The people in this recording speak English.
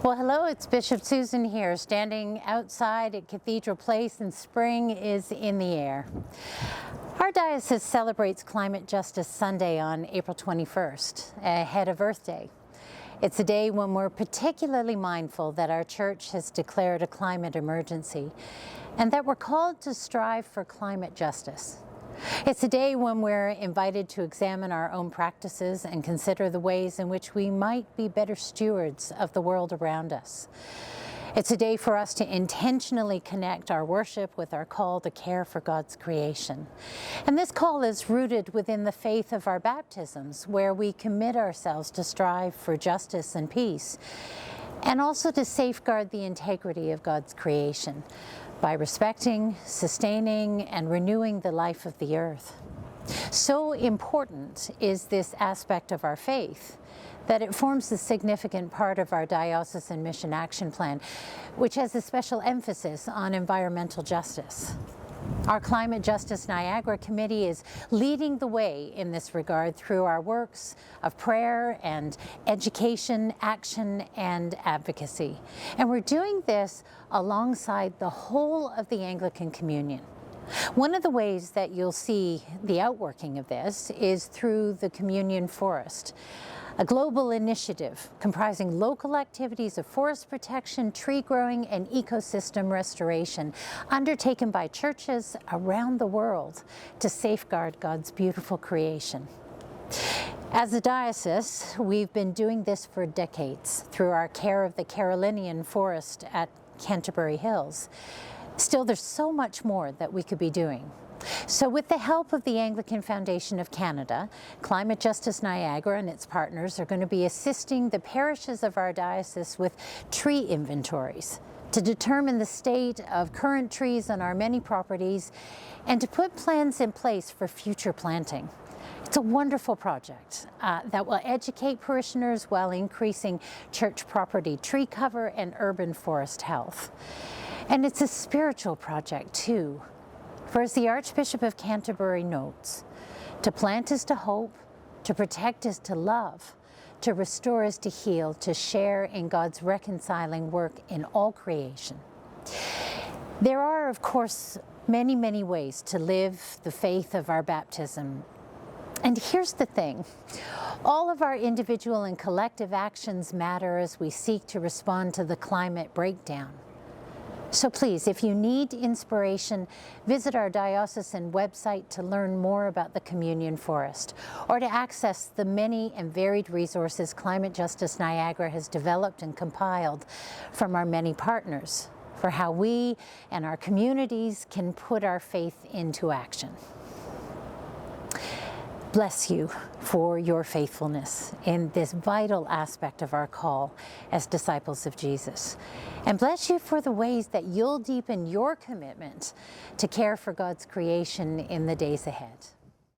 Well, hello, it's Bishop Susan here, standing outside at Cathedral Place, and spring is in the air. Our diocese celebrates Climate Justice Sunday on April 21st, ahead of Earth Day. It's a day when we're particularly mindful that our church has declared a climate emergency and that we're called to strive for climate justice. It's a day when we're invited to examine our own practices and consider the ways in which we might be better stewards of the world around us. It's a day for us to intentionally connect our worship with our call to care for God's creation. And this call is rooted within the faith of our baptisms, where we commit ourselves to strive for justice and peace, and also to safeguard the integrity of God's creation by respecting, sustaining, and renewing the life of the earth. So important is this aspect of our faith that it forms a significant part of our diocesan mission action plan, which has a special emphasis on environmental justice. Our Climate Justice Niagara Committee is leading the way in this regard through our works of prayer and education, action, and advocacy. And we're doing this alongside the whole of the Anglican Communion. One of the ways that you'll see the outworking of this is through the Communion Forest, a global initiative comprising local activities of forest protection, tree growing, and ecosystem restoration undertaken by churches around the world to safeguard God's beautiful creation. As a diocese, we've been doing this for decades through our care of the Carolinian forest at Canterbury Hills. Still, there's so much more that we could be doing. So with the help of the Anglican Foundation of Canada, Climate Justice Niagara and its partners are going to be assisting the parishes of our diocese with tree inventories to determine the state of current trees on our many properties and to put plans in place for future planting. It's a wonderful project that will educate parishioners while increasing church property tree cover and urban forest health. And it's a spiritual project too. For as the Archbishop of Canterbury notes, to plant is to hope, to protect is to love, to restore is to heal, to share in God's reconciling work in all creation. There are, of course, many, many ways to live the faith of our baptism. And here's the thing, all of our individual and collective actions matter as we seek to respond to the climate breakdown. So please, if you need inspiration, visit our diocesan website to learn more about the Communion Forest, or to access the many and varied resources Climate Justice Niagara has developed and compiled from our many partners for how we and our communities can put our faith into action. Bless you for your faithfulness in this vital aspect of our call as disciples of Jesus. And bless you for the ways that you'll deepen your commitment to care for God's creation in the days ahead.